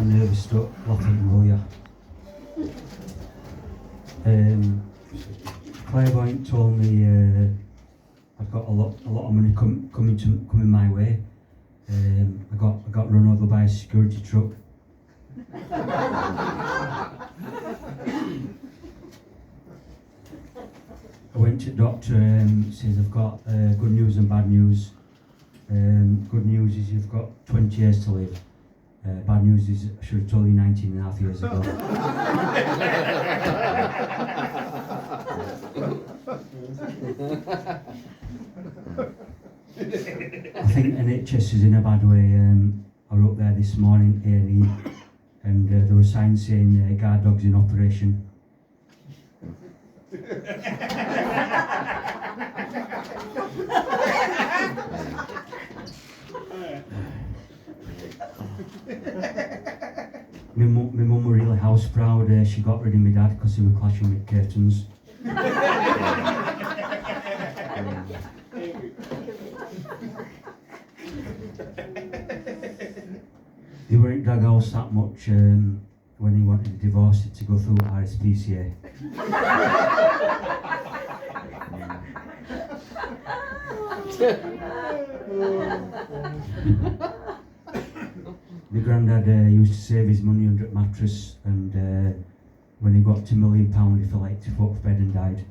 nervous stuff, laughing, will ya? Clairvoyant told me I've got a lot of money coming my way. I got run over by a security truck. I went to the doctor, says I've got good news and bad news. Good news is you've got 20 years to live. Bad news is I should have told you 19 and a half years ago. I think NHS is in a bad way. I wrote there this morning, A&E, and there were signs saying guard dogs in operation. My mum were really house proud. She got rid of my dad because he was clashing with curtains. He weren't drag house that much when he wanted a divorce to go through RSPCA. My granddad used to save his money under a mattress, and when he got to £1 million, he fell 80 foot off bed and died.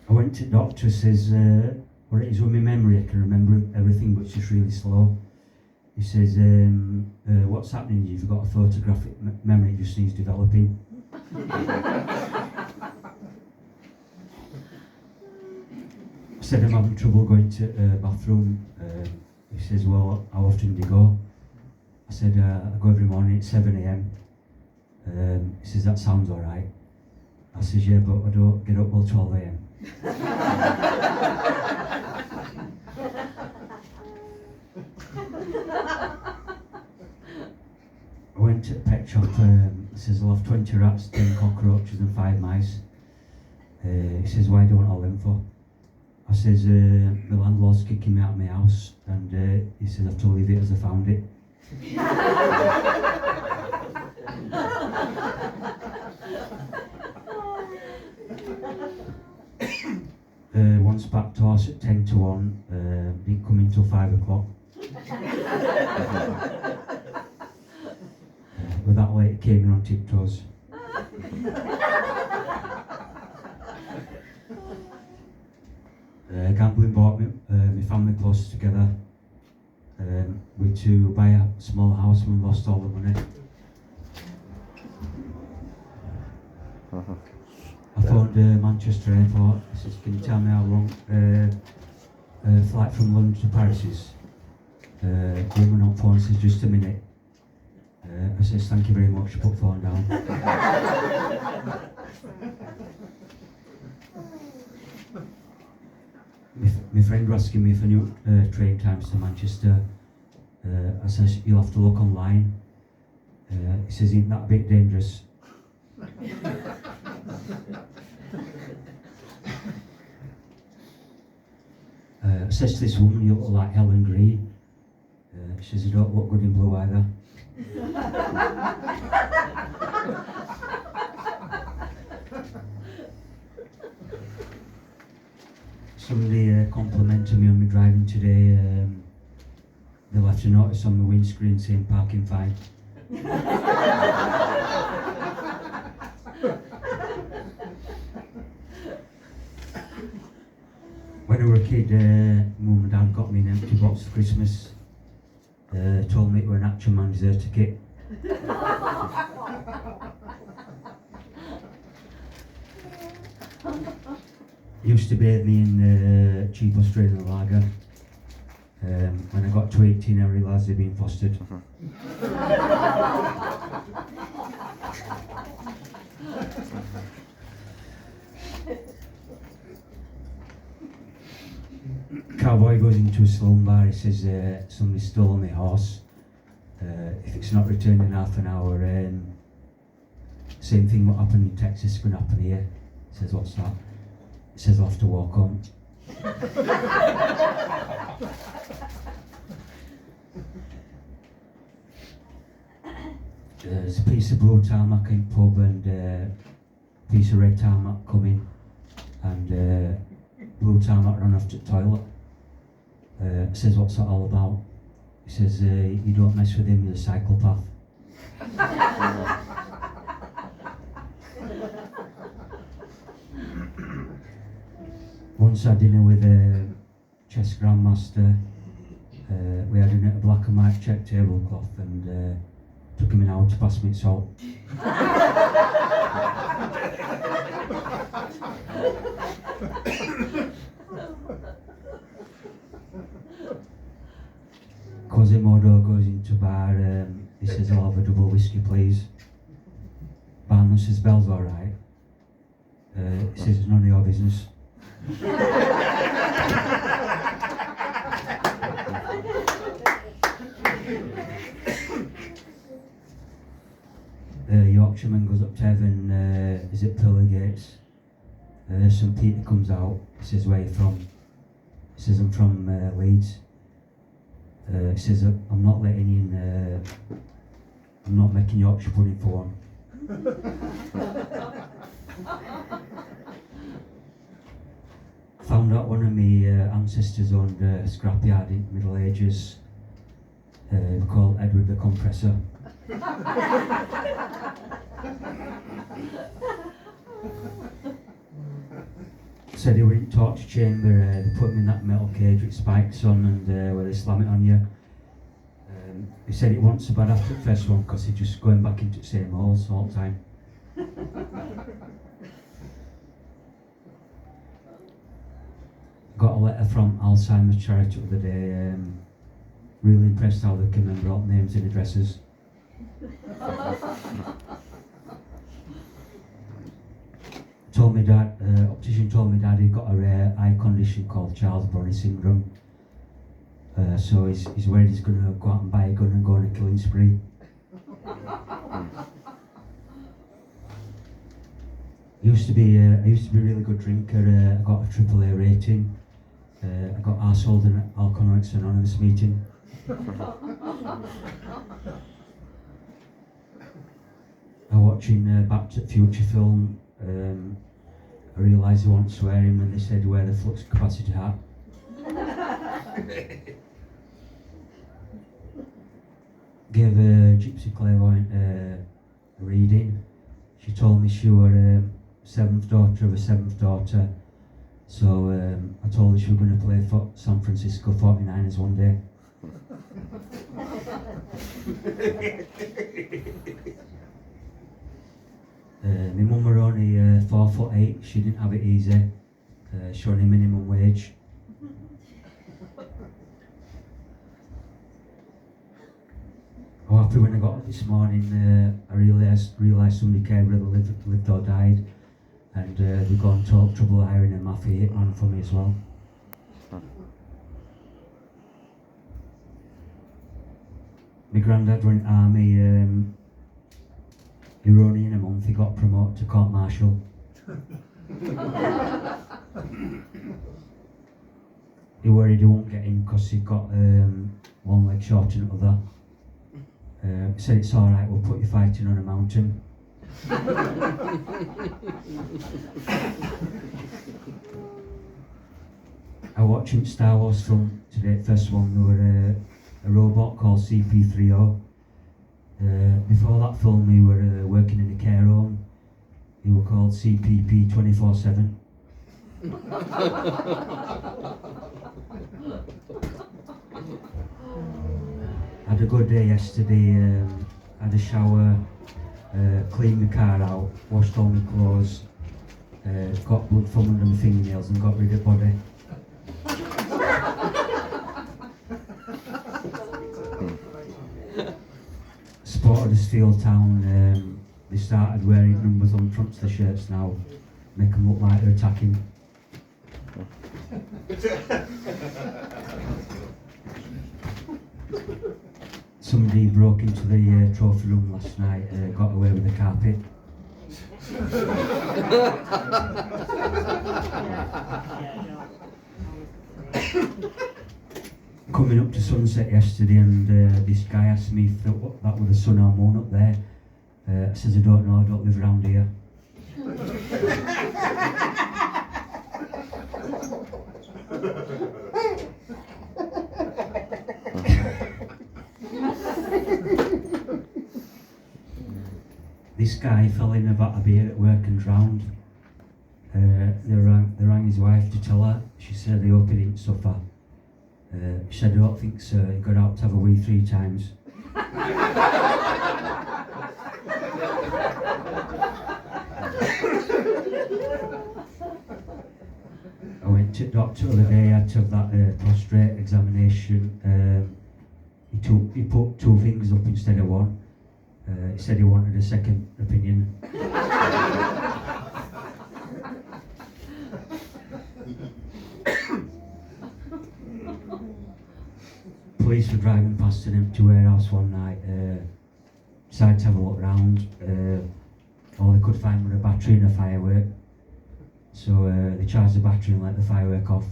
I went to the doctor, says, well, it is with my memory, I can remember everything, but it's just really slow. He says, what's happening? You've got a photographic memory, it just needs developing. I said, I'm having trouble going to the bathroom. He says, well, how often do you go? I said, I go every morning at 7 a.m. He says, that sounds all right. I says, yeah, but I don't get up till 12 a.m. I went to the pet shop. He says, I'll have 20 rats, 10 cockroaches and 5 mice. He says, why do you want all them for? I says, the landlord's kicking me out of my house, and he says, I've to leave it as I found it. Once back to us at 10 to 1, didn't come in till 5 o'clock. With that late, it came in on tiptoes. Gambling brought my family closer together. We to buy a small house and we lost all the money. I phoned Manchester Airport. I said, can you tell me how long flight from London to Paris is? The woman on phone says, just a minute. I says, thank you very much, put phone down. My friend was asking me for new train times to Manchester. I says, you'll have to look online. He says, isn't that a bit dangerous? I says to this woman, you look like Helen Green. She says, you don't look good in blue either. Somebody complimented me on my driving today. They left a notice on my windscreen saying parking fine. When I was a kid, Mum and Dad got me an empty box for Christmas. Told me it were an Action Man deserter kit. Used to bathe me in cheap Australian lager. When I got to 18, I realised they'd been fostered. Cowboy goes into a saloon bar. He says, somebody stole my horse. If it's not returned in half an hour, same thing what happened in Texas can happen here. He says, what's that? He says I'll have to walk home. There's a piece of blue tarmac in pub and a piece of red tarmac coming, and blue tarmac run off to the toilet. Says what's that all about? He says you don't mess with him, you're a psychopath. Once I had dinner with a chess grandmaster. We had a black and white check tablecloth and took him an hour to pass me salt. Quasimodo goes into bar, he says I'll have a double whiskey please. Barman says Bell's alright. He says it's none of your business. Yorkshireman goes up to heaven, is it Pillar Gates? St. Peter comes out, he says where are you from? He says I'm from Leeds. He says I'm not letting you in, I'm not making Yorkshire pudding for one. Found out one of my ancestors owned a scrapyard in the Middle Ages called Edward the Compressor. Said he went in torture chamber, they put him in that metal cage with spikes on and where they slam it on you. He said it wasn't so bad after the first one because he's just going back into the same holes all the time. Got a letter from Alzheimer's charity the other day. Really impressed how they can remember all the names and addresses. Told me dad, optician told me dad he'd got a rare eye condition called Charles-Bronner syndrome. So he's worried he's going to go out and buy a gun and go on a killing spree. I used to be a really good drinker. I got a AAA rating. I got arseholed in an Alcoholics Anonymous meeting. I'm watching Back to the Future film. I realised they weren't swearing when they said wear the flux capacitor hat. Gave a gypsy clairvoyant a reading. She told me she was seventh daughter of a seventh daughter. So I told her she was going to play for San Francisco 49ers one day. My mum were only 4'8", she didn't have it easy, she only minimum wage. I was happy when I got up this morning, I realised somebody cared whether they lived or died, and they got and talk trouble hiring a mafia hitman for me as well. My granddad went army, he were only in a month, he got promoted to court martial. He worried he won't get in because he got one leg short than the other. He said it's alright, we'll put you fighting on a mountain. I watched Star Wars film today, first one, there were a robot called CP3O. Before that film he were working in a care home. He were called CPP 24/7. Had a good day yesterday, had a shower, cleaned the car out, washed all my clothes, got blood from under my fingernails and got rid of body. Spotted Huddersfield Town, they started wearing numbers on the fronts of the shirts now, make them look like they're attacking. Somebody broke into the trophy room last night, got away with the carpet. Coming up to sunset yesterday, and this guy asked me if that was the sun or moon up there. I says, I don't know, I don't live around here. This guy fell in a vat of beer at work and drowned. They rang his wife to tell her. She said they hope he didn't suffer. She said, I don't think so. He got out to have a wee 3 times. I went to doctor the other day. I had to have that prostate examination. He put 2 fingers up instead of 1. He said he wanted a second opinion. Police were driving past an empty warehouse one night. Decided to have a look round. All they could find was a battery and a firework. So they charged the battery and let the firework off.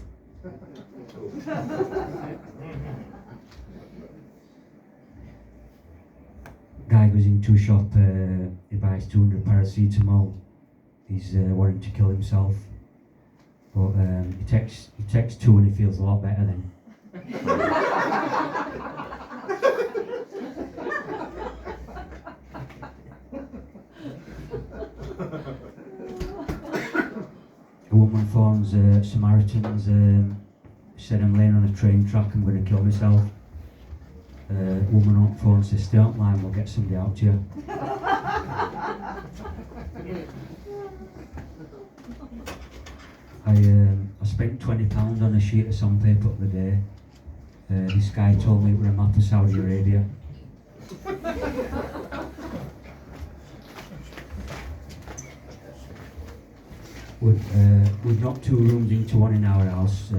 Guy goes into a shop, he buys 200 paracetamol. He's wanting to kill himself, but he takes 2 and he feels a lot better then. A woman phones Samaritans, said, I'm laying on a train track, I'm going to kill myself. Woman on phone says, stay on line, we'll get somebody out to you. I spent £20 on a sheet of sandpaper the other day. This guy told me it was a map of Saudi Arabia. We've knocked 2 rooms into one in our house,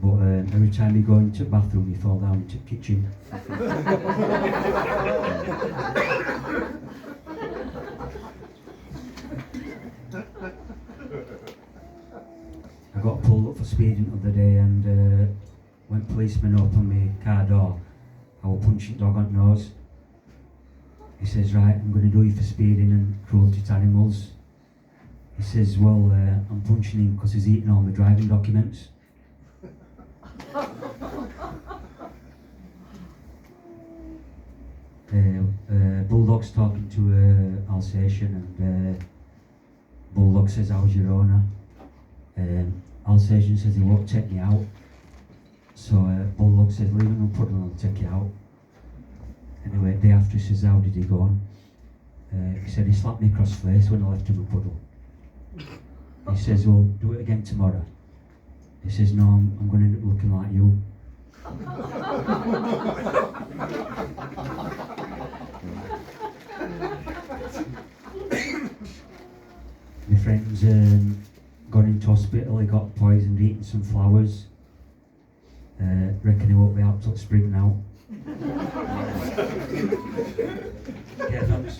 but every time you go into the bathroom you fall down into the kitchen. I got pulled up for speeding the other day, and when policemen opened my car door, I was punching dog on the nose. He says, right, I'm going to do you for speeding and cruelty to animals. He says, well, I'm punching him because he's eating all my driving documents. Bulldog's talking to Alsatian, and Bulldog says, how's your owner? Alsatian says he won't take me out. So Bulldog says, leave him and Puddle, I'll take you out. Anyway, day after he says, how did he go on? He said he slapped me across the face when I left him a puddle. He says, well, do it again tomorrow. He says, no, I'm going to end up looking like you. My friend's gone into hospital, he got poisoned eating some flowers. Reckon he won't be out till spring now. Yeah, thanks.